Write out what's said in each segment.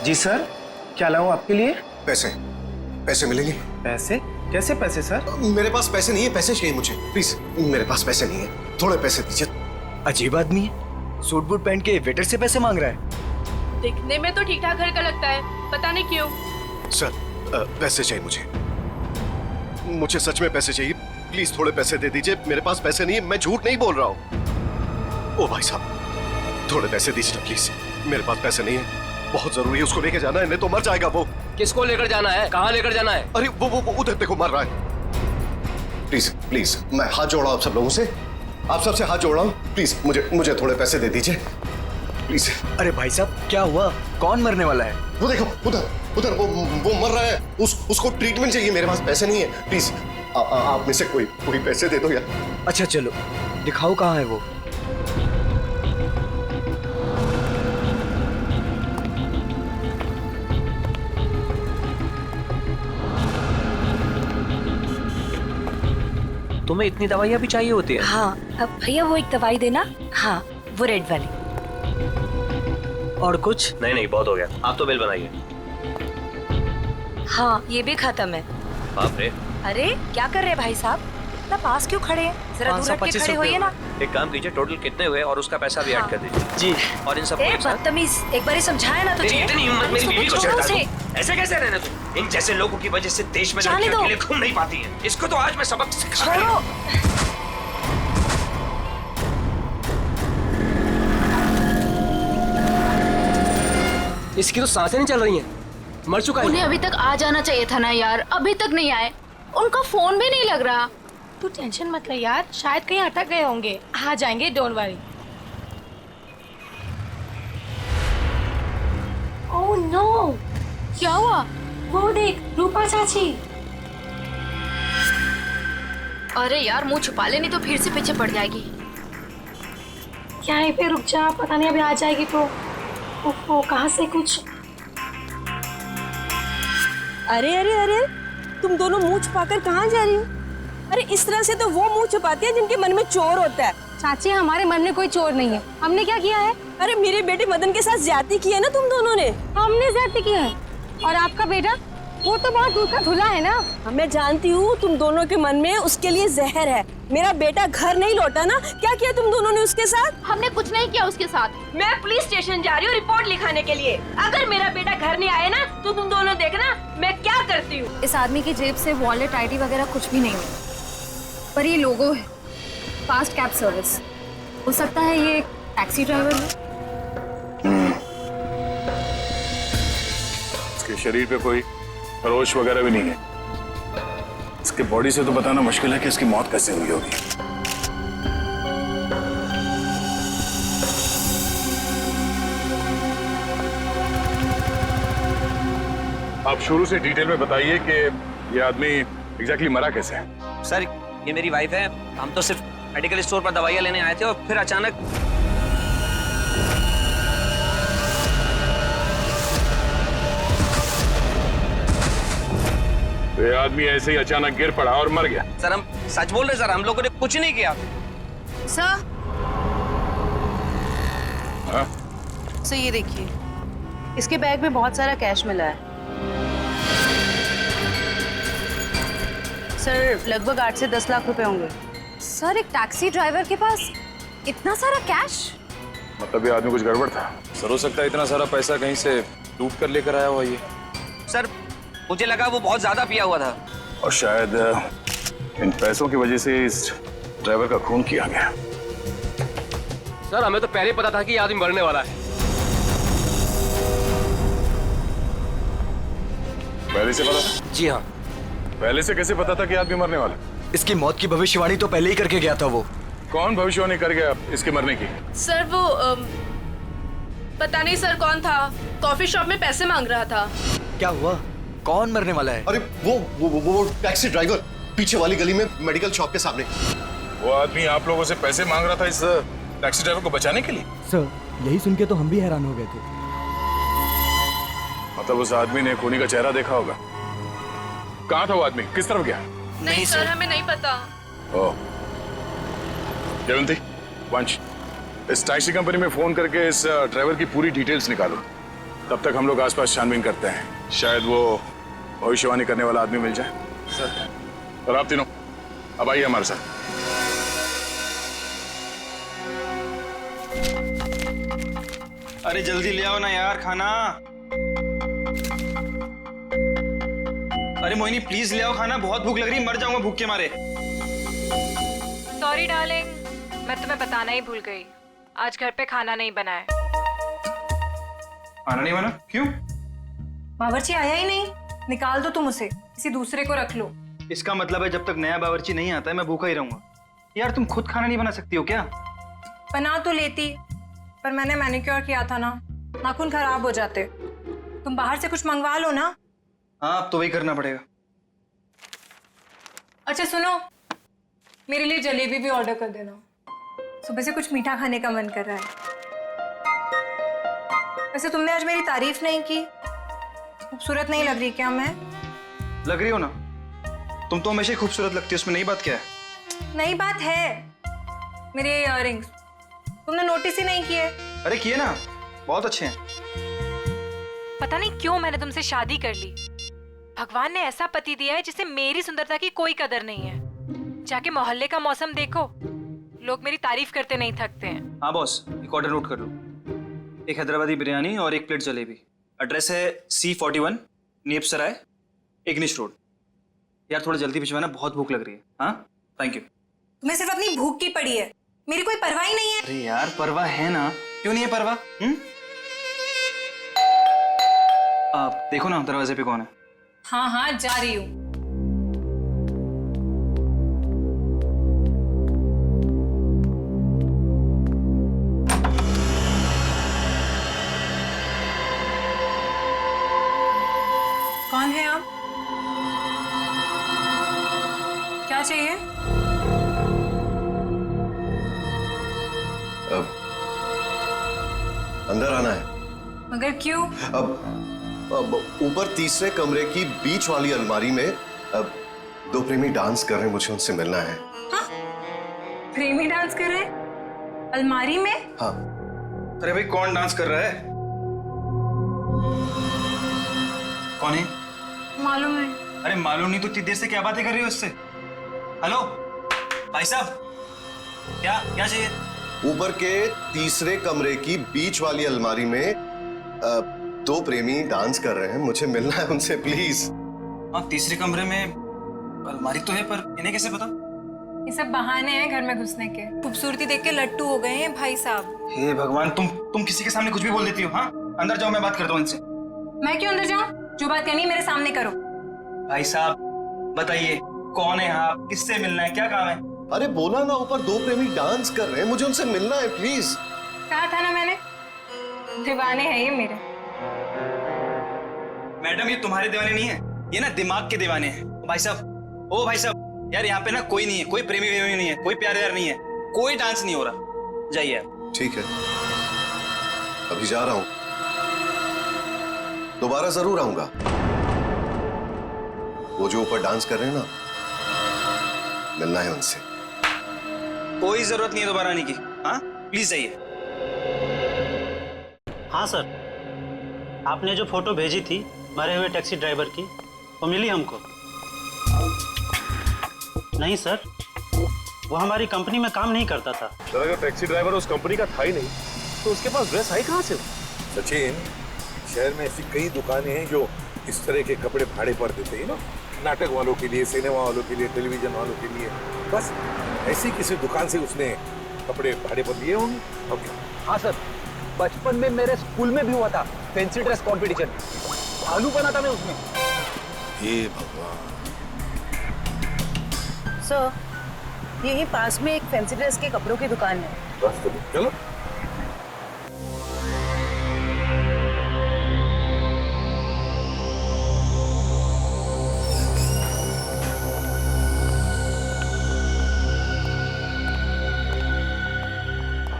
जी sir, क्या लाऊं आपके लिए? पैसे पैसे मिलेंगे? पैसे? कैसे पैसे सर? मेरे पास पैसे नहीं है, पैसे चाहिए मुझे प्लीज। मेरे पास पैसे नहीं है, थोड़े पैसे दीजिए। अजीब आदमी है, सूट बूट पहन के वेटर से पैसे मांग रहा है। दिखने में तो ठीक ठाक घर का लगता है, पता नहीं क्यों। सर पैसे चाहिए मुझे सच में पैसे चाहिए, प्लीज थोड़े पैसे दे दीजिए। मेरे पास पैसे नहीं है, मैं झूठ नहीं बोल रहा हूँ। ओ भाई साहब, थोड़े पैसे दीजिए प्लीज, मेरे पास पैसे नहीं है, बहुत जरूरी है, उसको लेके जाना है, नहीं तो मर जाएगा वो। किसको लेकर जाना है, कहाँ लेकर जाना है? अरे वो उधर देखो, मर रहा है। प्लीज प्लीज, मैं हाथ जोड़ रहा हूँ आप सब लोगों से, आप सबसे हाथ जोड़ रहा हूँ, प्लीज मुझे थोड़े पैसे दे दीजिए प्लीज। अरे भाई साहब, क्या हुआ? कौन मरने वाला है? वो देखो उधर वो मर रहा है, उसको ट्रीटमेंट चाहिए, मेरे पास पैसे नहीं है, प्लीज आप में से कोई पैसे दे दो यार। अच्छा चलो, दिखाओ कहाँ है वो। तुम्हें इतनी दवाइयाँ भी चाहिए होती है? हाँ, अब भैया वो एक दवाई देना। हाँ, वो रेड वाली। और कुछ? नहीं बहुत हो गया, आप तो बिल बनाइए। हाँ, ये भी खत्म है। बाप रे। अरे क्या कर रहे हैं भाई साहब, इतना पास क्यों खड़े हैं? जरा दूर हट के खड़े होइए ना। एक काम कीजिए, टोटल कितने हुए और उसका पैसा भी ऐड कर दीजिए। जी। और इन सब बदतमीज, एक बार ही समझाया ना तुझे। इतनी हिम्मत मेरी बीवी को छोड़ो छेड़ता उसे। है। ऐसे कैसे रहना तुम? इन जैसे लोगों की वजह से देश में जाने लड़कियां दो। अकेले घूम नहीं पाती हैं। इसको तो आज मैं सबक सिखा छोड़ो। इसकी तो सांसें नहीं चल रही हैं, मर चुका है। उन्हें अभी तक आ जाना चाहिए था ना यार, अभी तक नहीं आए, उनका फोन भी नहीं लग रहा। तू टेंशन मत ले यार, शायद कहीं अटक गए होंगे, आ जाएंगे, डोंट वरी। ओह नो, क्या हुआ? वो देख रूपा चाची। अरे यार मुंह छुपा ले, नहीं तो फिर से पीछे पड़ जाएगी। क्या है पे रुक जा, पता नहीं अभी आ जाएगी तो। ओहो, कहाँ से कुछ। अरे अरे अरे, तुम दोनों मुंह छुपाकर कहाँ जा रही हो? अरे इस तरह से तो वो मुंह छुपाती है जिनके मन में चोर होता है। चाची हमारे मन में कोई चोर नहीं है, हमने क्या किया है? अरे मेरे बेटे मदन के साथ ज्यादती की है ना तुम दोनों ने। हमने ज्यादती की है, और आपका बेटा वो तो बहुत दूर का धुला है ना। मैं जानती हूँ तुम दोनों के मन में उसके लिए जहर है। मेरा बेटा घर नहीं लौटा ना, क्या किया तुम दोनों ने उसके साथ? हमने कुछ नहीं किया उसके साथ। मैं पुलिस स्टेशन जा रही हूँ रिपोर्ट लिखाने के लिए। अगर मेरा बेटा घर नहीं आए ना तो तुम दोनों देखना मैं क्या करती हूँ। इस आदमी की जेब से वॉलेट, आईडी वगैरह कुछ भी नहीं है, पर ये लोगो है, फास्ट कैब सर्विस। हो सकता है ये टैक्सी ड्राइवर है। इसके शरीर पे कोई खरोच वगैरह भी नहीं है। इसके बॉडी से तो बताना मुश्किल है कि इसकी मौत कैसे हुई होगी। आप शुरू से डिटेल में बताइए कि ये आदमी एग्जैक्टली मरा कैसे है। सर, ये मेरी वाइफ है, हम तो सिर्फ मेडिकल स्टोर पर दवाइयाँ लेने आए थे और फिर अचानक तो ये आदमी ऐसे ही अचानक गिर पड़ा और मर गया। सर, हम सच बोल रहे सर, हम लोगों ने कुछ नहीं किया। सर, हाँ? सर ये देखिए, इसके बैग में बहुत सारा कैश मिला है। सर लगभग 8 से 10 लाख रुपए होंगे। सर, एक टैक्सी ड्राइवर के पास इतना सारा कैश? मतलब ये आदमी कुछ गड़बड़ था। सर हो सकता है इतना सारा पैसा कहीं से लूट कर लेकर आया हुआ ये। सर, मुझे लगा वो बहुत ज्यादा पिया हुआ था और शायद इन पैसों की वजह से इस ड्राइवर का खून किया गया। सर, हमें तो पहले ही पता था कि ये आदमी मरने वाला है। पहले से पता था? जी हाँ। पहले से कैसे पता था कि आदमी मरने वाला? इसकी मौत की भविष्यवाणी तो पहले ही करके गया था वो। कौन भविष्यवाणी कर गया इसके मरने की? सर वो पता नहीं सर कौन था, कॉफी शॉप में पैसे मांग रहा था। क्या हुआ? कौन मरने वाला है? अरे वो टैक्सी ड्राइवर, पीछे वाली गली में मेडिकल शॉप के सामने। वो आदमी आप लोगों से पैसे मांग रहा था इस टैक्सी ड्राइवर को बचाने के लिए? सर, यही सुन के तो हम भी हैरान हो गए थे। मतलब उस आदमी ने खूनी का चेहरा देखा होगा। कहाँ था वो आदमी, किस तरफ गया? नहीं सर, हमें नहीं पता। ओह, जयवंती, वंश, इस टैक्सी कंपनी में फोन करके इस ड्राइवर की पूरी डिटेल्स निकालो। तब तक हम लोग आसपास छानबीन करते हैं, शायद वो भविष्यवाणी करने वाला आदमी मिल जाए। सर और आप तीनों अब आइए हमारे साथ। अरे जल्दी ले आओ ना यार खाना। अरे मोहिनी प्लीज ले आओ खाना, बहुत भूख लग रही है, मर जाऊंगा भूख के मारे। सॉरी डार्लिंग, मैं तुम्हें बताना ही भूल गई, आज घर पे खाना नहीं बना है। खाना नहीं बना? क्यों? बावर्ची आया ही नहीं, निकाल दो तुम उसे, किसी दूसरे को रख लो। इसका मतलब है जब तक नया बावर्ची नहीं आता है मैं भूखा ही रहूंगा। यार तुम खुद खाना नहीं बना सकती हो क्या? बना तो लेती, पर मैंने मैनिक्योर किया था ना, नाखून खराब हो जाते। तुम बाहर से कुछ मंगवा लो ना। हाँ अब तो वही करना पड़ेगा। अच्छा सुनो, मेरे लिए जलेबी भी ऑर्डर कर देना, सुबह से कुछ मीठा खाने का मन कर रहा है। वैसे तुमने आज मेरी तारीफ नहीं की, खूबसूरत नहीं लग रही क्या मैं? लग रही हो ना, तुम तो हमेशा ही खूबसूरत लगती हो, उसमें नई बात क्या है? नई बात है, मेरे इयररिंग्स तुमने नोटिस ही नहीं किए। अरे किए ना, बहुत अच्छे हैं। पता नहीं क्यों मैंने तुमसे शादी कर ली। भगवान ने ऐसा पति दिया है जिसे मेरी सुंदरता की कोई कदर नहीं है। जाके मोहल्ले का मौसम देखो, लोग मेरी तारीफ करते नहीं थकते हैं। हाँ बॉस, एक ऑर्डर नोट कर लो, एक हैदराबादी बिरयानी और एक प्लेट जलेबी। एड्रेस है C41 नीप सराय, इग्निश रोड। यार थोड़ा जल्दी भिजवाना, बहुत भूख लग रही है। हाँ थैंक यू। तुम्हें सिर्फ अपनी भूख की पड़ी है, मेरी कोई परवाह ही नहीं है। अरे यार परवाह है ना, क्यों नहीं है परवाह? आप देखो ना दरवाजे पे कौन है। हाँ हाँ जा रही हूँ। कौन है आप? क्या चाहिए? अब अंदर आना है। मगर क्यों? अब ऊपर तीसरे कमरे की बीच वाली अलमारी में अब दो प्रेमी डांस कर रहे हैं, मुझे उनसे मिलना है। हाँ? प्रेमी डांस कर रहे हैं अलमारी में? हाँ। अरे भाई कौन डांस कर रहा है? कौन है? मालूम है। अरे मालूम नहीं तो इतनी देर से क्या बातें कर रही हो इससे? हेलो भाई साहब, क्या क्या चाहिए? ऊपर के तीसरे कमरे की बीच वाली अलमारी में दो प्रेमी डांस कर रहे हैं, मुझे मिलना है उनसे प्लीज। हाँ तीसरे कमरे में अलमारी तो है, पर इन्हें कैसे पता? ये सब बहाने हैं घर में घुसने के। खूबसूरती देख के लट्टू हो गए हैं भाई साहब। हे भगवान, तुम किसी के सामने कुछ भी बोल देती हो। हाँ अंदर जाओ, मैं बात करता हूँ इनसे। मैं क्यों अंदर जाऊं? जो बात करनी है मेरे सामने करो। भाई साहब बताइए कौन है आप, किससे मिलना है, क्या काम है? अरे बोला ना, ऊपर दो प्रेमी डांस कर रहे हैं, मुझे उनसे मिलना है प्लीज। कहा था ना मैंने, दीवाने हैं ये मेरे। मैडम ये तुम्हारे दीवाने नहीं है, ये ना दिमाग के दीवाने हैं। भाई साहब, ओ भाई साहब, यार यहाँ पे ना कोई नहीं है, कोई प्रेमी वेमी नहीं है, कोई प्यार व्यार नहीं है, कोई डांस नहीं हो रहा। जाइए आप। ठीक है अभी जा रहा हूं, दोबारा जरूर आऊंगा। वो जो ऊपर डांस कर रहे हैं ना, मिलना है उनसे। कोई जरूरत नहीं है दोबारा आने की। हाँ प्लीज जाइए। हाँ सर, आपने जो फोटो भेजी थी मरे हुए टैक्सी ड्राइवर की, वो मिली हमको। नहीं सर, वो हमारी कंपनी में काम नहीं करता था। सर अगर टैक्सी ड्राइवर उस कंपनी का था ही नहीं तो उसके पास ड्रेस आई कहाँ से? सचिन, शहर में ऐसी कई दुकानें हैं जो इस तरह के कपड़े भाड़े पर देते हैं ना, नाटक वालों के लिए, सिनेमा वालों के लिए, टेलीविजन वालों के लिए। बस ऐसी किसी दुकान से उसने कपड़े भाड़े पर लिए होंगे। ओके। हाँ सर, बचपन में मेरे स्कूल में भी हुआ था फैंसी ड्रेस कंपटीशन, भालू बना था मैं उसमें। हे भगवान। सर, यही पास में एक फैंसी ड्रेस के कपड़ों की दुकान है। बस तो चलो।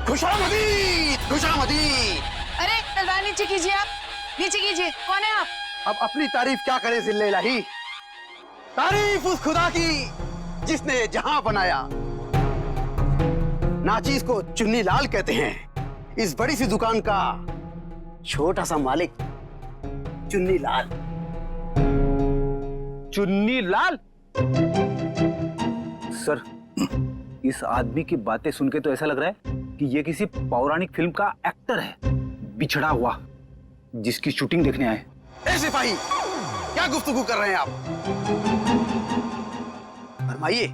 खुशामदी, खुशामदी। अरे तलवार नीचे कीजिए, आप नीचे कीजिए। कौन है आप? अब अपनी तारीफ क्या करे जिल्ले इलाही, तारीफ उस खुदा की जिसने जहां बनाया। नाचीज को चुन्नी लाल कहते हैं। इस बड़ी सी दुकान का छोटा सा मालिक चुन्नी लाल। चुन्नी लाल? सर, इस आदमी की बातें सुन के तो ऐसा लग रहा है कि ये किसी पौराणिक फिल्म का एक्टर है, बिछड़ा हुआ, जिसकी शूटिंग देखने आए। ए सिपाही, क्या गुफ्तगू कर रहे हैं आप? फरमाइए,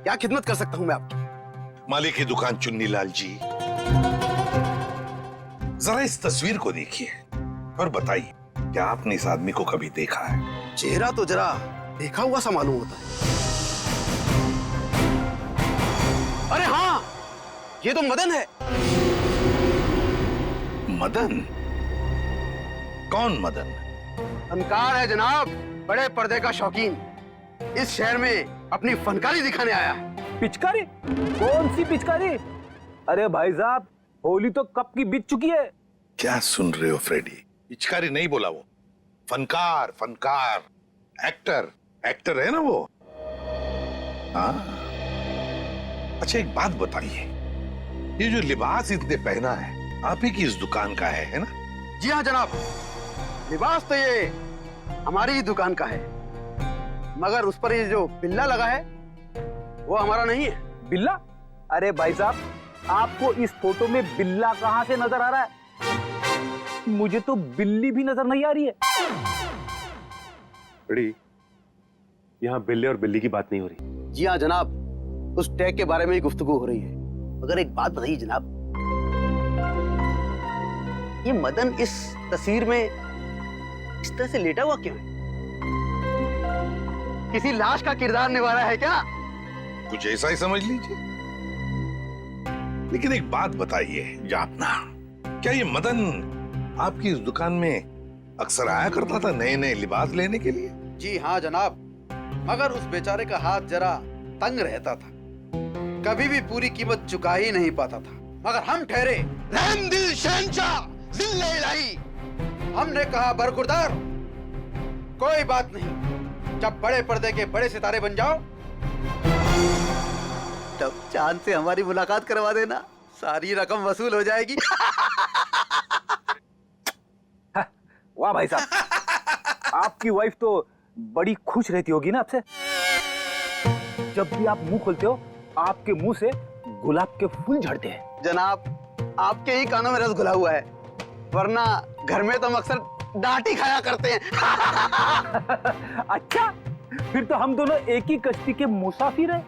क्या खिदमत कर सकता हूं मैं आपकी? मालिक की दुकान चुन्नी लाल जी, जरा इस तस्वीर को देखिए और बताइए, क्या आपने इस आदमी को कभी देखा है? चेहरा तो जरा देखा हुआ सा मालूम होता है। अरे हाँ, ये तो मदन है। मदन? कौन मदन? फनकार है जनाब, बड़े पर्दे का शौकीन। इस शहर में अपनी फनकारी दिखाने आया है। पिचकारी? कौन सी पिचकारी? अरे भाई साहब, होली तो कब की बीत चुकी है। क्या सुन रहे हो फ्रेडी? पिचकारी नहीं बोला वो, फनकार, फनकार, एक्टर, एक्टर है ना वो। हाँ, अच्छा एक बात बताइए, ये जो लिबास इसने पहना है आप ही की इस दुकान का है ना? जी हाँ जनाब, लिबास तो ये हमारी ही दुकान का है, मगर उस पर ये जो बिल्ला लगा है वो हमारा नहीं है। बिल्ला? अरे भाई साहब, आपको इस फोटो में बिल्ला कहां से नजर आ रहा है? मुझे तो बिल्ली भी नजर नहीं आ रही है। बड़ी, यहाँ बिल्ले और बिल्ली की बात नहीं हो रही। जी हाँ जनाब, उस टैग के बारे में ही गुफ्तगू हो रही है। मगर एक बात बताइए जनाब, ये मदन इस तस्वीर में इस तरह से लेटा हुआ क्यों है? किसी लाश का किरदार निभा रहा है क्या? कुछ ऐसा ही समझ लीजिए। लेकिन एक बात बताइए जापना, क्या ये मदन आपकी इस दुकान में अक्सर आया करता था नए नए लिबास लेने के लिए? जी हाँ जनाब, मगर उस बेचारे का हाथ जरा तंग रहता था, कभी भी पूरी कीमत चुका ही नहीं पाता था। मगर हम ठहरे रहम दिल शहंशाह जिल्ले इलाही, हमने कहा बरखुरदार, कोई बात नहीं, जब बड़े पर्दे के बड़े सितारे बन जाओ तब चांद से हमारी मुलाकात करवा देना, सारी रकम वसूल हो जाएगी। वाह भाई साहब, आपकी वाइफ तो बड़ी खुश रहती होगी ना आपसे। जब भी आप मुंह खोलते हो आपके मुंह से गुलाब के फूल झड़ते हैं। जनाब, आपके ही कानों में रस घुला हुआ है, वरना घर में तो हम अक्सर डांट ही खाया करते हैं। अच्छा, फिर तो हम दोनों एक ही कश्ती के मुसाफिर हैं।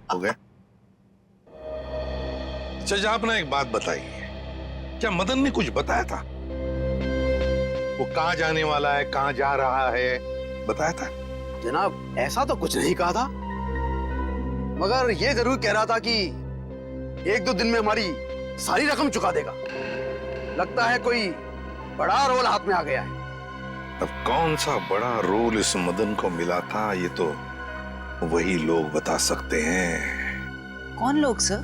हो गया? अच्छा आपने एक बात बताई, क्या मदन ने कुछ बताया था? वो कहाँ जाने वाला है, कहाँ जा रहा है, बताया था? जनाब, ऐसा तो कुछ नहीं कहा था, मगर ये जरूर कह रहा था कि एक दो दिन में हमारी सारी रकम चुका देगा। लगता है कोई बड़ा रोल हाथ में आ गया है। अब कौन सा बड़ा रोल इस मदन को मिला था, ये तो वही लोग बता सकते हैं। कौन लोग sir?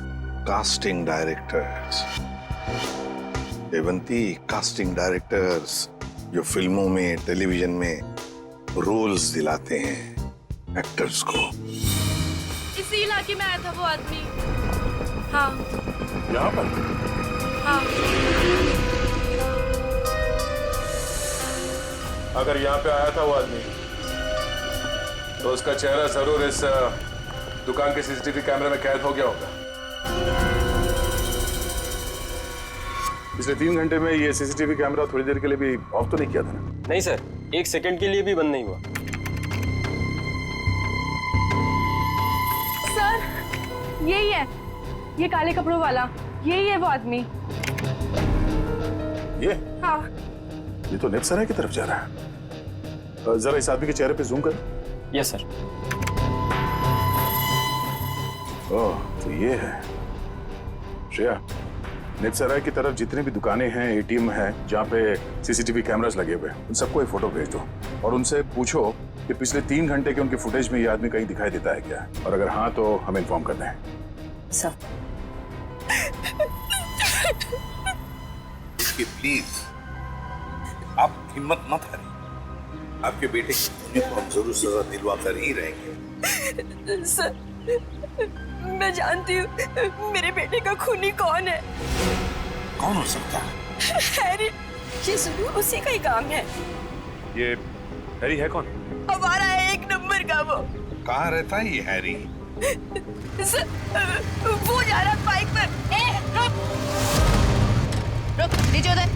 Casting directors Devanti, casting directors जो फिल्मों में, टेलीविजन में रोल्स दिलाते हैं एक्टर्स को। इसी इलाके में आया था वो आदमी। हाँ, यहाँ पर? हाँ। अगर यहाँ पे आया था वो आदमी, तो उसका चेहरा जरूर इस दुकान के सीसीटीवी कैमरे में कैद हो गया होगा। पिछले 3 घंटे में ये सीसीटीवी कैमरा थोड़ी देर के लिए भी ऑफ तो नहीं किया था ना? नहीं सर, 1 सेकंड के लिए भी बंद नहीं हुआ। सर, यही है, ये काले कपड़ों वाला, यही है वो आदमी। ये? हाँ। ये तो नेप सराय की तरफ जा रहा है। जरा इस आदमी के चेहरे पे जूम कर। Yes sir. ओह, तो ये है श्रेया। नेप सराय की तरफ जितनी भी दुकानें हैं, एटीएम है, जहाँ पे सीसीटीवी कैमरास लगे हुए हैं, उन सबको एक फोटो भेज दो और उनसे पूछो कि पिछले 3 घंटे के उनके फुटेज में ये आदमी कहीं दिखाई देता है क्या, और अगर हाँ तो हमें इन्फॉर्म कर दें। सर प्लीज आप हिम्मत मत हारिए, आपके बेटे की तो हम जरूर सजा दिलवा कर ही रहेंगे। सर, मैं जानती हूँ मेरे बेटे का खूनी कौन है। कौन हो सकता है? हैरी, ये जरूर उसी का ही काम है। ये हैरी है कौन? हमारा 1 नंबर का वो। कहाँ रहता है ये हैरी? सर, वो जा रहा है बाइक पर। रुक रुक, नीचे उतर।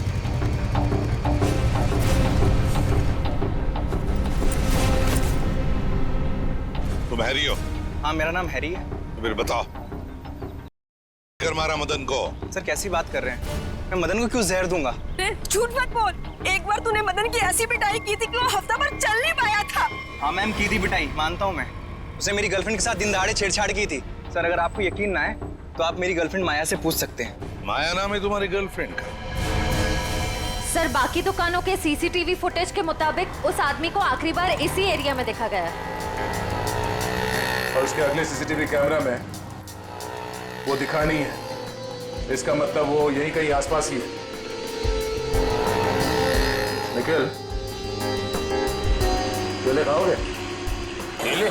तुम हैरी हो? हाँ, मेरा नाम हैरी है। तो फिर बताओ, कर मारा मदन को? सर कैसी बात कर रहे हैं? मैं मदन को क्यों जहर दूंगा? झूठ मत बोल। एक बार तूने मदन की ऐसी पिटाई की थी कि वो हफ्ता भर चल नहीं पाया था। हाँ मैम, की थी पिटाई, मानता हूँ मैं। उसे मेरी गर्लफ्रेंड के साथ दिन दहाड़े छेड़छाड़ की थी। सर अगर आपको यकीन ना है तो आप मेरी गर्लफ्रेंड माया से पूछ सकते हैं। माया नाम है तुम्हारी गर्लफ्रेंड का? सर बाकी दुकानों के सीसीटीवी फुटेज के मुताबिक उस आदमी को आखिरी बार इसी एरिया में देखा गया। और उसके अगले सीसीटीवी कैमरा में वो दिखा नहीं है। इसका मतलब वो यहीं कहीं आसपास ही है। निखिल, केले खाओगे? केले?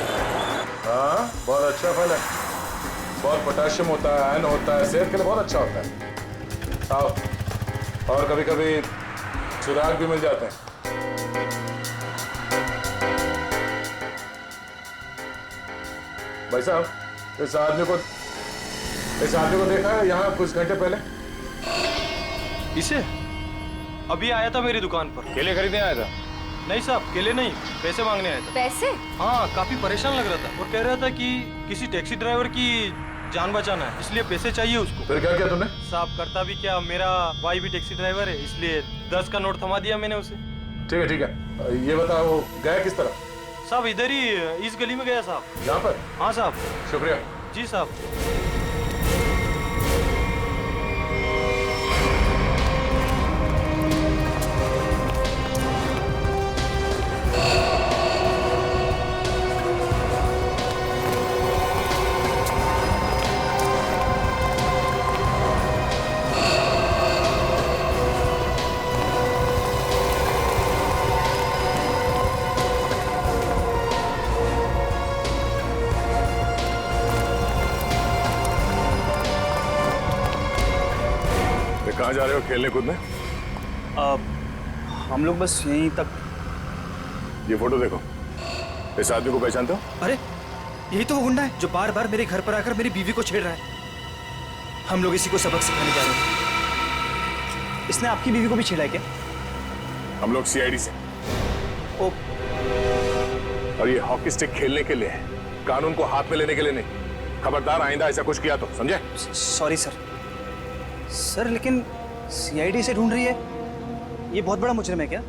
हाँ, बहुत अच्छा फल है। बहुत पोटेशियम होता है, आयरन होता है, सेहत के लिए बहुत अच्छा होता है। खाओ। और कभी कभी सुराग भी मिल जाते हैं। भाई साहब, इस आदमी को देखा है यहाँ कुछ घंटे पहले? इसे अभी आया था मेरी दुकान पर। केले खरीदने आया था? नहीं साहब, केले नहीं, पैसे मांगने आया था। पैसे? हाँ, काफी परेशान लग रहा था और कह रहा था कि किसी टैक्सी ड्राइवर की जान बचाना है, इसलिए पैसे चाहिए उसको। फिर क्या किया तुमने? साहब करता भी क्या, मेरा भाई भी टैक्सी ड्राइवर है, इसलिए 10 का नोट थमा दिया मैंने उसे। ठीक है। ये बताओ, वो गया किस तरफ? साहब इधर ही, इस गली में गया साहब। यहाँ पर? हाँ साहब। शुक्रिया। जी साहब। कहाँ जा रहे हो खेलने कूदने? हम लोग बस यहीं तक। ये फोटो देखो, इस आदमी को पहचानते हो? अरे यही तो वो गुंडा है जो बार बार मेरे घर पर आकर मेरी बीवी को छेड़ रहा है। हम लोग इसी को सबक सिखाने जा रहे हैं। इसने आपकी बीवी को भी छेड़ा है क्या? हम लोग सीआईडी से। ओ। और ये हॉकी स्टिक खेलने के लिए है, कानून को हाथ में लेने के लिए नहीं। खबरदार, आइंदा ऐसा कुछ किया तो, समझे? Sorry sir. सर लेकिन सीआईडी से ढूंढ रही है, ये बहुत बड़ा मुजरिम है क्या?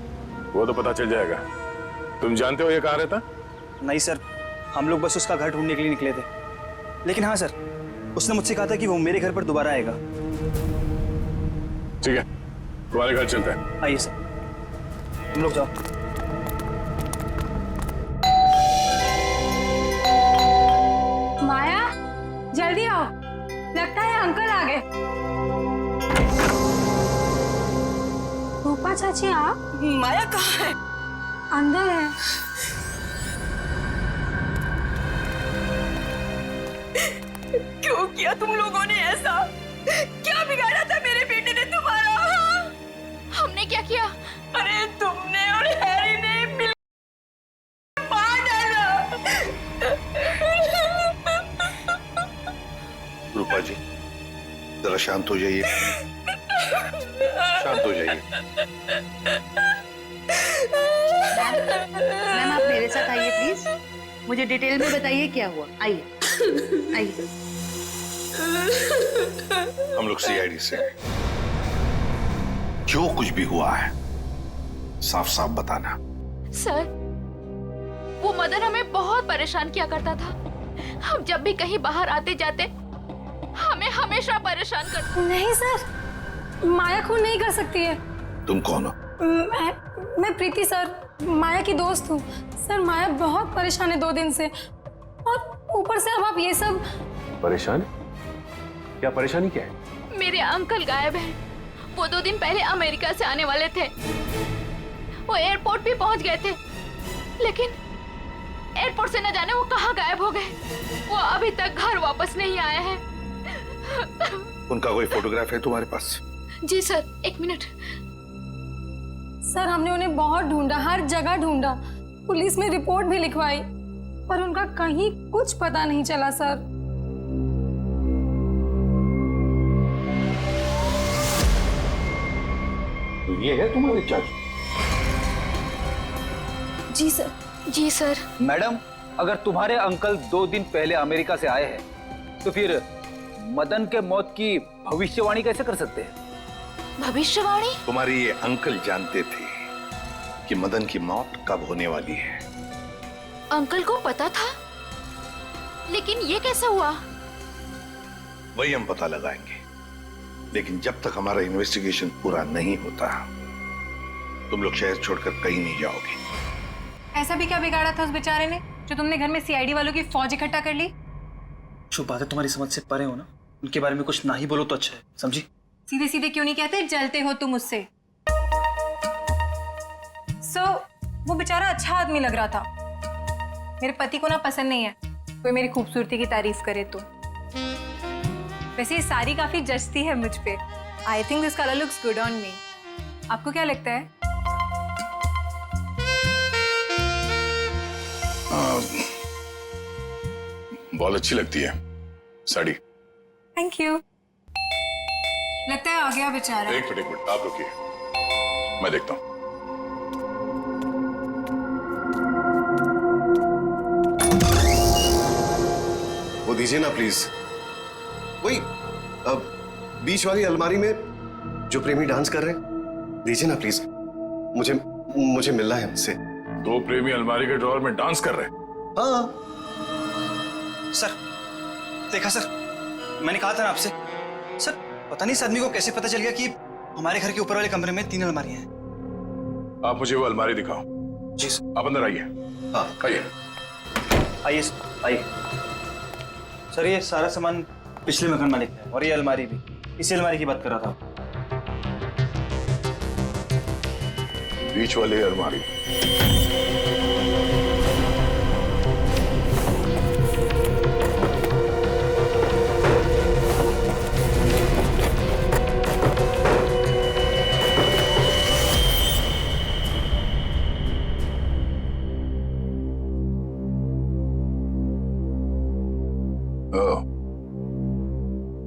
वो तो पता चल जाएगा। तुम जानते हो ये कहाँ रहता? नहीं सर, हम लोग बस उसका घर ढूंढने के लिए निकले थे। लेकिन हाँ सर, उसने मुझसे कहा था कि वो मेरे घर पर दोबारा आएगा। ठीक है, तुम्हारे घर चलते हैं। आइए सर, तुम लोग जाओ। माया जल्दी आओ, लगता है अंकल आ गए। रूपा चाची आप? माया कहाँ है? अंदर है। क्यों किया तुम लोगों ने ऐसा? क्या बिगाड़ा था मेरे बेटे ने तुम्हारा? हमने क्या किया? अरे तुमने और हैरी ने मिल मार डाला। रूपा जी, जरा शांत हो जाइए, शांत हो जाइए। मैम आप मेरे साथ आइए प्लीज, मुझे डिटेल में बताइए क्या हुआ। आइए आइए। हम लोग सीआईडी से हैं। जो कुछ भी हुआ है साफ साफ बताना। सर, वो मदन हमें बहुत परेशान किया करता था। हम जब भी कहीं बाहर आते जाते हमें हमेशा परेशान करता। नहीं सर, माया खून नहीं कर सकती है। तुम कौन हो? मैं प्रीति सर, माया की दोस्त हूँ। सर माया बहुत परेशान है 2 दिन से, और ऊपर से अब आप ये सब। परेशान? क्या परेशानी क्या है? मेरे अंकल गायब हैं। वो 2 दिन पहले अमेरिका से आने वाले थे। वो एयरपोर्ट भी पहुंच गए थे, लेकिन एयरपोर्ट से न जाने वो कहाँ गायब हो गए। वो अभी तक घर वापस नहीं आए हैं। उनका कोई फोटोग्राफ है तुम्हारे पास? जी सर, एक मिनट। सर हमने उन्हें बहुत ढूंढा, हर जगह ढूंढा, पुलिस में रिपोर्ट भी लिखवाई, पर उनका कहीं कुछ पता नहीं चला सर। तो ये है तुम्हारी चाची? जी सर। जी सर। मैडम, अगर तुम्हारे अंकल 2 दिन पहले अमेरिका से आए हैं तो फिर मदन के मौत की भविष्यवाणी कैसे कर सकते हैं? भविष्यवाणी? तुम्हारे ये अंकल जानते थे कि मदन की मौत कब होने वाली है। अंकल को पता था, लेकिन ये कैसे हुआ? वही हम पता लगाएंगे, लेकिन जब तक हमारा इन्वेस्टिगेशन पूरा नहीं होता तुम लोग शहर छोड़कर कहीं नहीं जाओगे। ऐसा भी क्या बिगाड़ा था उस बेचारे ने जो तुमने घर में सीआईडी वालों की फौज इकट्ठा कर ली? जो बातें तुम्हारी समझ से परे हो ना, उनके बारे में कुछ ना ही बोलो तो अच्छा है, समझी? सीधे सीधे क्यों नहीं कहते जलते हो तुम उससे? वो बेचारा अच्छा आदमी लग रहा था। मेरे पति को ना पसंद नहीं है कोई मेरी खूबसूरती की तारीफ करे तो। वैसे ये साड़ी काफी जचती है मुझ पे। I think this colour looks good on me. आपको क्या लगता है? बहुत अच्छी लगती है साड़ी। Thank you. लगता है आ गया बेचारा। एक मिनट आप रुकिए, मैं देखता हूं। वो दीजिए ना प्लीज, वही बीच वाली अलमारी में जो प्रेमी डांस कर रहे हैं, दीजिए ना प्लीज, मुझे मिलना है उनसे। 2 प्रेमी अलमारी के ड्रॉअर में डांस कर रहे हैं? हाँ सर, देखा सर, मैंने कहा था ना आपसे। सर पता नहीं इस आदमी को कैसे पता चल गया कि हमारे घर के ऊपर वाले कमरे में 3 अलमारियां हैं। आप मुझे वो अलमारी दिखाओ। जी सर। आप अंदर आइए। हाँ आइए। आइए आइए। सर ये सारा सामान पिछले मकान मालिक का है और ये अलमारी भी इसी अलमारी की बात कर रहा था। बीच वाली अलमारी।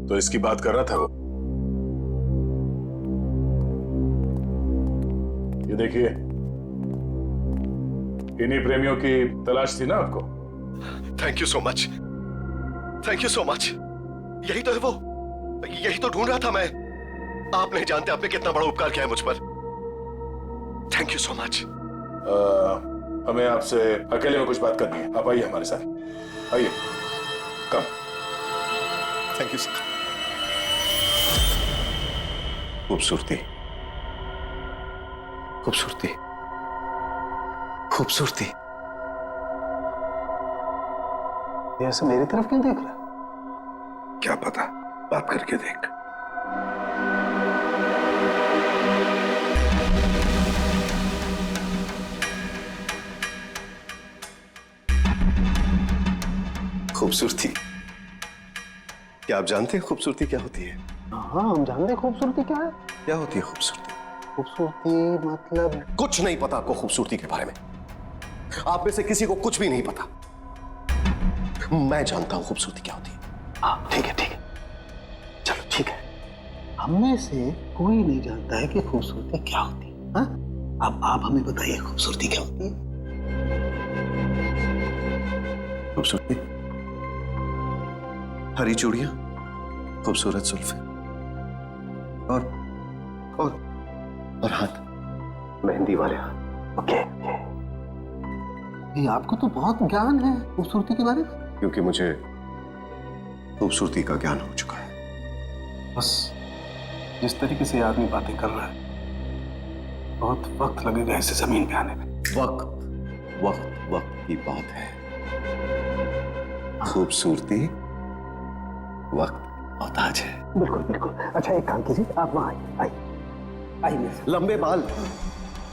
तो इसकी बात कर रहा था वो। ये देखिए, इन्हीं प्रेमियों की तलाश थी ना आपको? Thank you so much, thank you so much. यही तो है वो, यही तो ढूंढ रहा था मैं। आप नहीं जानते आपने कितना बड़ा उपकार किया है मुझ पर। Thank you so much. हमें आपसे अकेले में कुछ बात करनी है, आप आइए हमारे साथ, आइए। कम। Thank you sir. खूबसूरती, खूबसूरती, खूबसूरती। ये ऐसे मेरी तरफ क्यों देख रहा? क्या पता, बात करके देख। खूबसूरती, क्या आप जानते हैं खूबसूरती क्या होती है? हाँ हम जानते हैं खूबसूरती क्या है। क्या होती है खूबसूरती? खूबसूरती मतलब कुछ नहीं पता आपको खूबसूरती के बारे में। आप में से किसी को कुछ भी नहीं पता। मैं जानता हूं खूबसूरती क्या होती है। हाँ ठीक है, ठीक है, चलो ठीक है। हम में से कोई नहीं जानता है कि खूबसूरती क्या होती है। हाँ? अब आप हमें बताइए खूबसूरती क्या होती है? खूबसूरती हरी चूड़ियां, खूबसूरत जुल्फे और हाथ, मेहंदी वाले हाथ। ओके। ये आपको तो बहुत ज्ञान है खूबसूरती के बारे में। क्योंकि मुझे खूबसूरती का ज्ञान हो चुका है। बस जिस तरीके से आदमी बातें कर रहा है, बहुत वक्त लगेगा इसे जमीन पे आने में। वक्त वक्त वक्त की बात है। खूबसूरती वक्त मोहताज है। बिल्कुल बिल्कुल। अच्छा एक काम कीजिए, आप वहां आइए, आइए। लंबे बाल,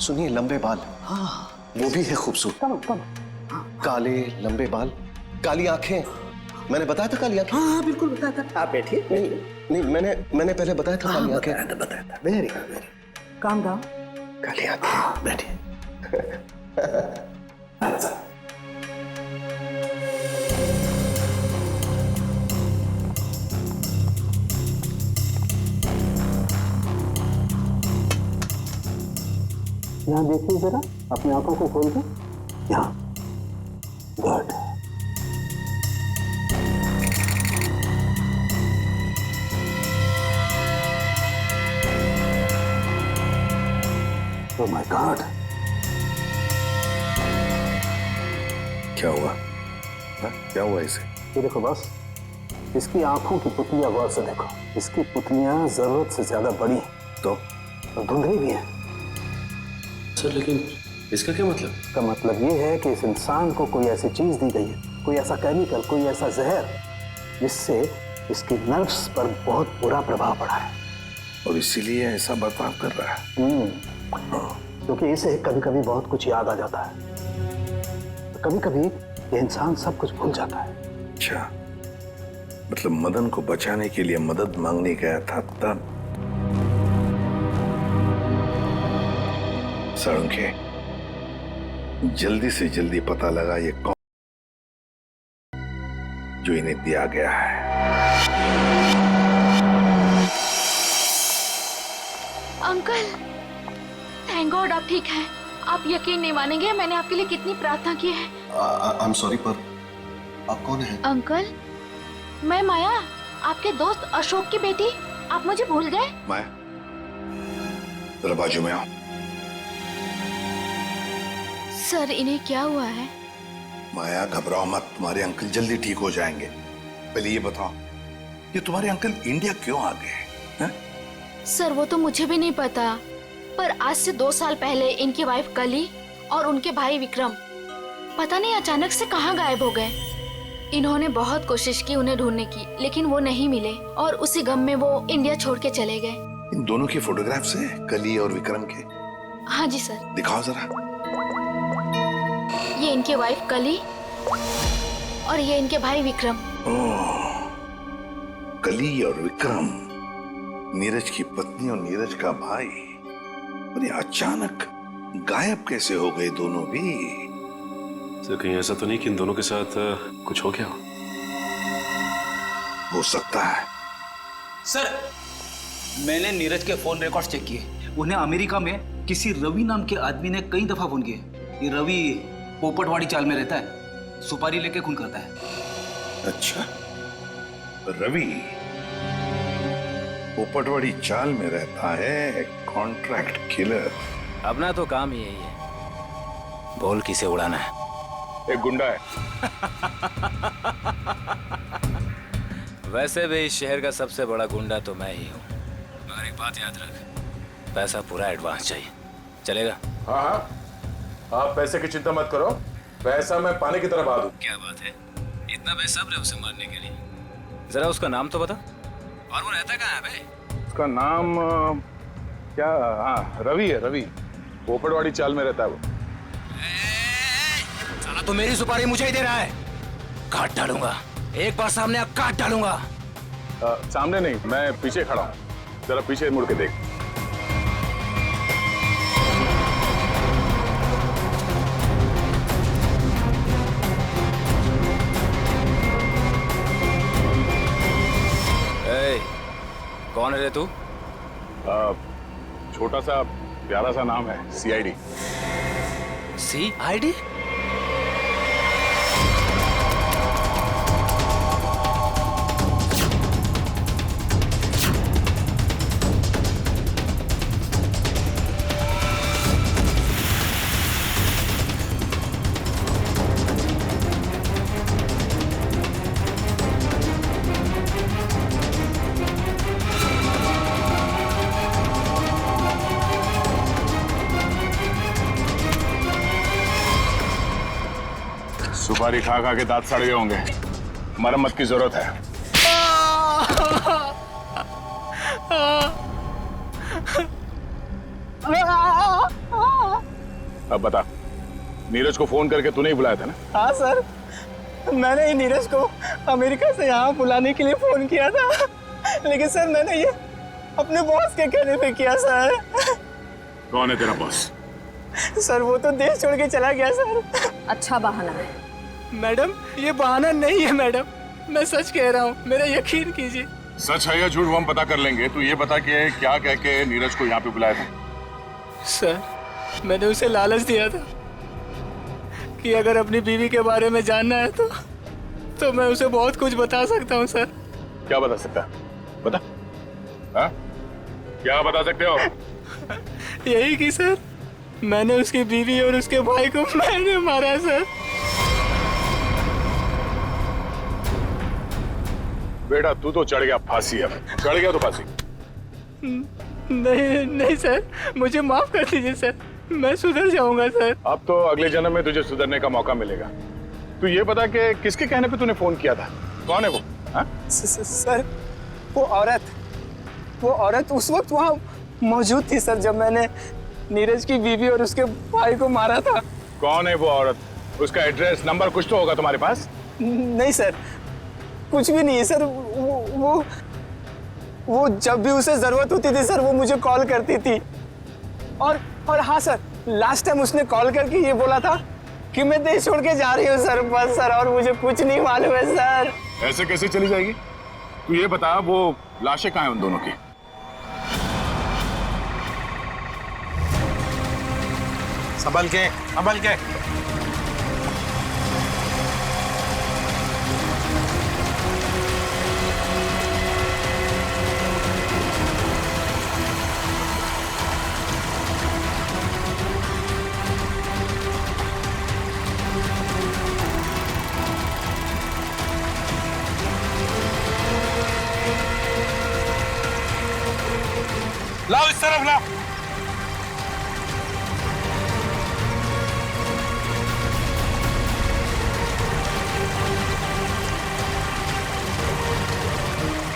सुनिए, लंबे बाल, हाँ वो भी है खूबसूरत। काले लंबे बाल, काली आंखें, मैंने बताया था काली आंखें। हाँ बिल्कुल बताया था। आप बैठिए। नहीं मैंने पहले बताया था काली आंखें। बताया था। Very calm down. काली आंखें। बैठिए। यहाँ देखिए जरा, अपनी आंखों को खोल के। यहाँ। गुड। Oh my God. क्या हुआ? क्या हुआ इसे? ये देखो बस, इसकी आंखों की पुतलियां गौर से देखो। इसकी पुतलियां जरूरत से ज्यादा बड़ी हैं तो धुंधली भी हैं। सर लेकिन इसका क्या मतलब? इसका मतलब ये है कि इस इंसान को कोई ऐसी चीज दी गई है, कोई ऐसा केमिकल, कोई ऐसा जहर जिससे इसकी नर्व्स पर बहुत बुरा प्रभाव पड़ा है और इसीलिए ऐसा बर्ताव कर रहा है। क्योंकि इसे कभी कभी बहुत कुछ याद आ जाता है, कभी कभी ये इंसान सब कुछ भूल जाता है। अच्छा, मतलब मदन को बचाने के लिए मदद मांगने गया था तब। सड़के जल्दी से जल्दी पता लगा ये कौन जो इन्हें दिया गया है। अंकल, थैंक गॉड आप ठीक हैं। आप यकीन नहीं मानेंगे मैंने आपके लिए कितनी प्रार्थना की है। आई एम सॉरी, पर आप कौन हैं? अंकल, मैं माया, आपके दोस्त अशोक की बेटी। आप मुझे भूल गए? माया, जरा बाजू में आओ। सर, इन्हें क्या हुआ है? माया घबराओ मत, तुम्हारे अंकल जल्दी ठीक हो जाएंगे। पहले ये बताओ, ये तुम्हारे अंकल इंडिया क्यों आ गए? सर, वो तो मुझे भी नहीं पता, पर आज से 2 साल पहले इनकी वाइफ कली और उनके भाई विक्रम पता नहीं अचानक से कहाँ गायब हो गए। इन्होंने बहुत कोशिश की उन्हें ढूंढने की, लेकिन वो नहीं मिले और उसी गम में वो इंडिया छोड़ के चले गए। इन दोनों के फोटोग्राफ्स हैं, कली और विक्रम के? हाँ जी सर। दिखाओ जरा। ये इनके वाइफ कली और ये इनके भाई विक्रम। ओह, कली और विक्रम, नीरज की पत्नी और नीरज का भाई। और ये अचानक गायब कैसे हो गए दोनों भी? सर कहीं ऐसा तो नहीं कि इन दोनों के साथ कुछ हो गया हो सकता है। सर, मैंने नीरज के फोन रिकॉर्ड्स चेक किए। उन्हें अमेरिका में किसी रवि नाम के आदमी ने कई दफा फोन किए। ये रवि पोपटवाड़ी चाल में रहता है, सुपारी लेके खून करता है। अच्छा, रवि पोपटवाड़ी चाल में रहता है, कॉन्ट्रैक्ट किलर। अपना तो काम ही यही है, बोल किसे उड़ाना है। एक गुंडा है। वैसे भी इस शहर का सबसे बड़ा गुंडा तो मैं ही हूँ। मगर एक बात याद रख, पैसा पूरा एडवांस चाहिए। चलेगा? हाँ हाँ, आप पैसे की चिंता मत करो, पैसा मैं पानी की तरह बहा दूं। क्या बात है, इतना बेसब्र है उसे मारने के लिए। जरा उसका नाम तो बता, और वो रहता कहाँ है बे? उसका नाम क्या? हाँ, रवि है, रवि। पोपटवाड़ी चाल में रहता है वो। साला तो मेरी सुपारी मुझे ही दे रहा है। काट डालूंगा, एक बार सामने आ काट डालूंगा। सामने नहीं, मैं पीछे खड़ा हूँ, जरा पीछे मुड़ के देख। कौन है रे तू? छोटा सा प्यारा सा नाम है, CID। CID? सुपारी खा खा के दांत सड़ गए होंगे, मरम्मत की जरूरत है। अब बता, नीरज को फोन करके तूने ही बुलाया था ना? हाँ सर, मैंने ही नीरज को अमेरिका से यहाँ बुलाने के लिए फोन किया था, लेकिन सर मैंने ये अपने बॉस के कहने पे किया सर। कौन है तेरा बॉस? सर वो तो देश छोड़ के चला गया सर। अच्छा बहाना है। मैडम ये बहाना नहीं है मैडम, मैं सच कह रहा हूँ, मेरा यकीन कीजिए। सच है या झूठ वो हम पता कर लेंगे। तू ये बता के क्या कह के नीरज को यहाँ पे बुलाया था? सर मैंने उसे लालच दिया था कि अगर अपनी बीवी के बारे में जानना है तो मैं उसे बहुत कुछ बता सकता हूँ सर। क्या बता सकता है? बता। हाँ? क्या बता सकते हो? यही कि सर मैंने उसकी बीवी और उसके भाई को मैंने मारा है सर। बेटा तू तो चढ़ गया फांसी, अब चढ़ गया तो फांसी। नहीं नहीं सर, मुझे माफ कर दीजिए सर, मैं सुधर जाऊंगा सर। अब तो अगले जन्म में तुझे सुधरने का मौका मिलेगा। तू ये बता कि किसके कहने पे तूने फोन किया था? कौन है वो? सर वो औरत उस वक्त वहाँ मौजूद थी सर जब मैंने नीरज की बीवी और उसके भाई को मारा था। कौन है वो औरत? उसका एड्रेस नंबर कुछ तो होगा तुम्हारे पास? नहीं सर, कुछ भी नहीं है सर। वो जब भी उसे जरूरत होती थी सर वो मुझे कॉल करती थी। और हाँ सर, लास्ट टाइम उसने कॉल करके ये बोला था कि मैं देश छोड़ के जा रही हूँ सर, बस सर, और मुझे कुछ नहीं मालूम है सर। ऐसे कैसे चली जाएगी? तू ये बता वो लाशें कहाँ हैं उन दोनों की? संभल के। लाओ इस तरफ लाओ।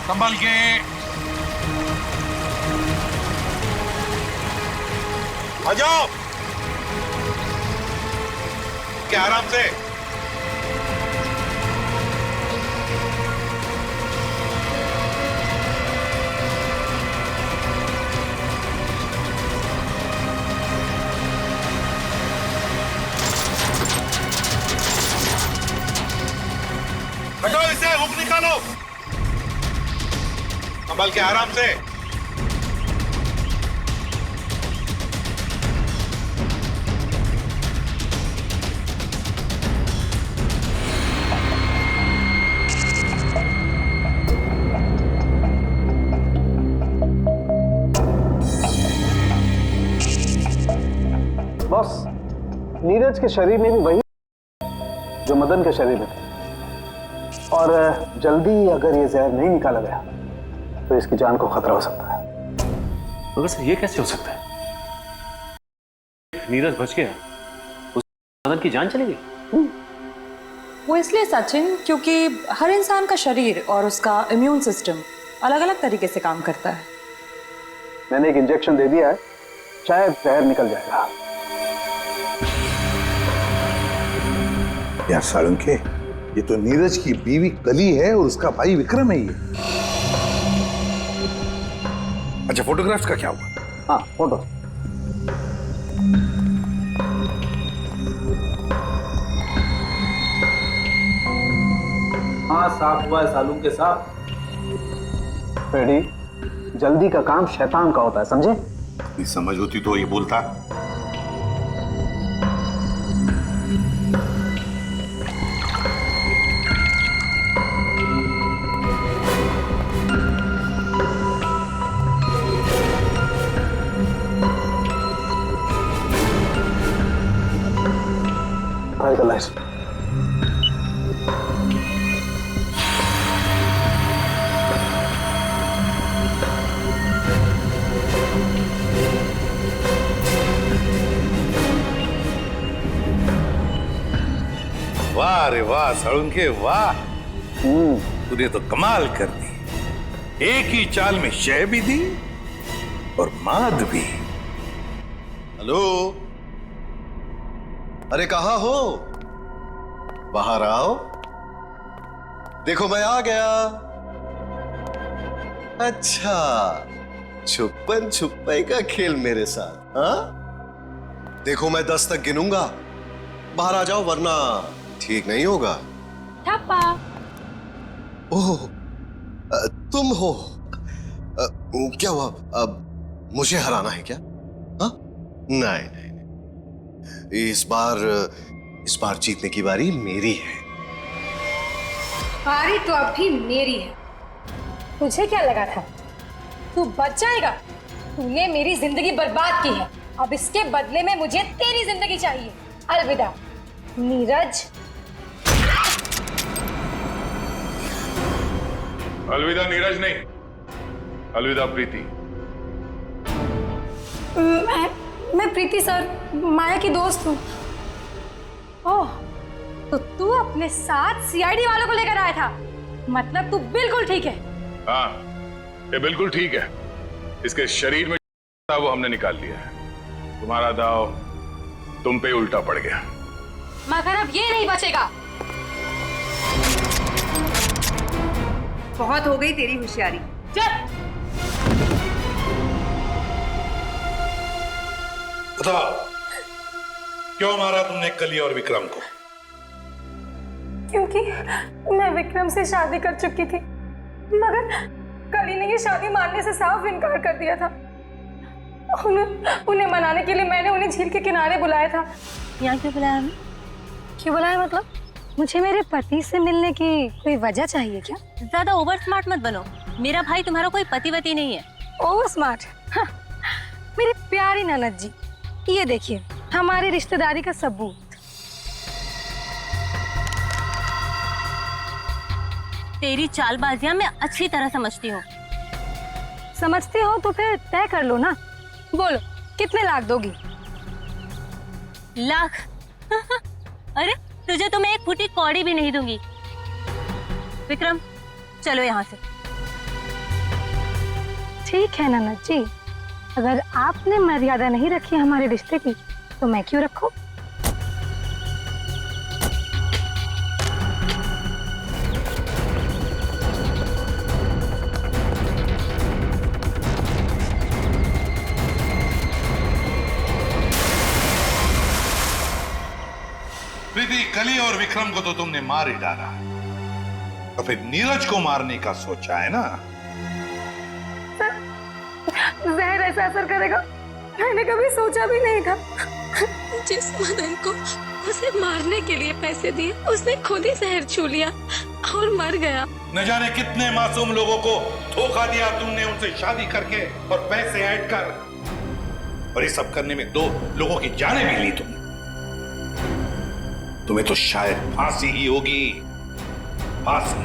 संभल के। आ जाओ क्या आराम से। हटो इसे, हुक निकालो। संभल के आराम से। बॉस, नीरज के शरीर में भी वही जो मदन के शरीर में था, और जल्दी अगर ये जहर नहीं निकाला गया तो इसकी जान को खतरा हो सकता है। मगर सर ये कैसे हो सकता है? नीरज बच गया, उस मदन की जान चली गई। वो इसलिए सचिन क्योंकि हर इंसान का शरीर और उसका इम्यून सिस्टम अलग अलग तरीके से काम करता है। मैंने एक इंजेक्शन दे दिया है, शायद जहर निकल जाएगा। यार सालुंखे, ये तो नीरज की बीवी कली है और उसका भाई विक्रम है ये। अच्छा फोटोग्राफ्स का क्या हुआ? हाँ फोटो। हाँ साफ हुआ है सालुंखे साहब। रेडी, जल्दी का काम शैतान का होता है, समझे? समझ होती तो ये बोलता। वाह रे वाह सालुंखे वाह, तूने तो कमाल कर दी। एक ही चाल में शय भी दी और माद भी। हेलो, अरे कहाँ हो? बाहर आओ। देखो मैं आ गया। अच्छा, छुपन छुपाई का खेल मेरे साथ, हाँ? देखो मैं 10 तक गिनूंगा, बाहर आ जाओ वरना ठीक नहीं होगा। ठप्पा। ओह, तुम हो। क्या हुआ? अब मुझे हराना है क्या? हाँ? नहीं नहीं नहीं, इस बार जीतने की बारी मेरी है। बारी तो अब भी मेरी है। तुझे क्या लगा था तू बच जाएगा? तूने मेरी जिंदगी बर्बाद की है, अब इसके बदले में मुझे तेरी जिंदगी चाहिए। अलविदा नीरज। अलविदा नीरज नहीं, अलविदा प्रीति। मैं प्रीति सर, माया की दोस्त हूँ। ओह, तो तू अपने साथ सीआईडी वालों को लेकर आया था? मतलब तू बिल्कुल ठीक है। हाँ, ये बिल्कुल ठीक है। इसके शरीर में था वो हमने निकाल लिया है। तुम्हारा दाव तुम पे उल्टा पड़ गया। मगर अब ये नहीं बचेगा। बहुत हो गई तेरी होशियारी। चल। बताओ, क्यों मारा तुमने कली और विक्रम को? क्योंकि मैं विक्रम से शादी कर चुकी थी, मगर कली ने ये शादी मानने से साफ इनकार कर दिया था। उन्हें मनाने के लिए मैंने उन्हें झील के किनारे बुलाया था। यहाँ क्यों बुलाया हमें? क्यों बुलाया मतलब? मुझे मेरे पति से मिलने की कोई वजह चाहिए क्या? ज्यादा ओवर स्मार्ट मत बनो। मेरा भाई तुम्हारा कोई पतिवती नहीं है। Over smart? हाँ, मेरी प्यारी ननद जी, ये देखिए हमारी रिश्तेदारी का सबूत। तेरी चालबाजियां मैं अच्छी तरह समझती हूँ। समझती हो तो फिर तय कर लो ना। बोलो कितने लाख दोगी? लाख? अरे तुझे तो मैं एक फूटी कौड़ी भी नहीं दूंगी। विक्रम चलो यहाँ से। ठीक है ननद जी, अगर आपने मर्यादा नहीं रखी हमारे रिश्ते की तो मैं क्यों रखूं? प्रीति, कली और विक्रम को तो तुमने मार ही डाला, तो फिर नीरज को मारने का सोचा है ना? जहर ऐसा असर करेगा मैंने कभी सोचा भी नहीं था। जिस मदन को उसे मारने के लिए पैसे दिए, उसने खुद ही जहर छू लिया और मर गया। न जाने कितने मासूम लोगों को धोखा दिया तुमने, उनसे शादी करके और पैसे ऐड कर, और ये सब करने में 2 लोगों की जानें भी ली तुमने। तुम्हें तो शायद फांसी ही होगी, फांसी।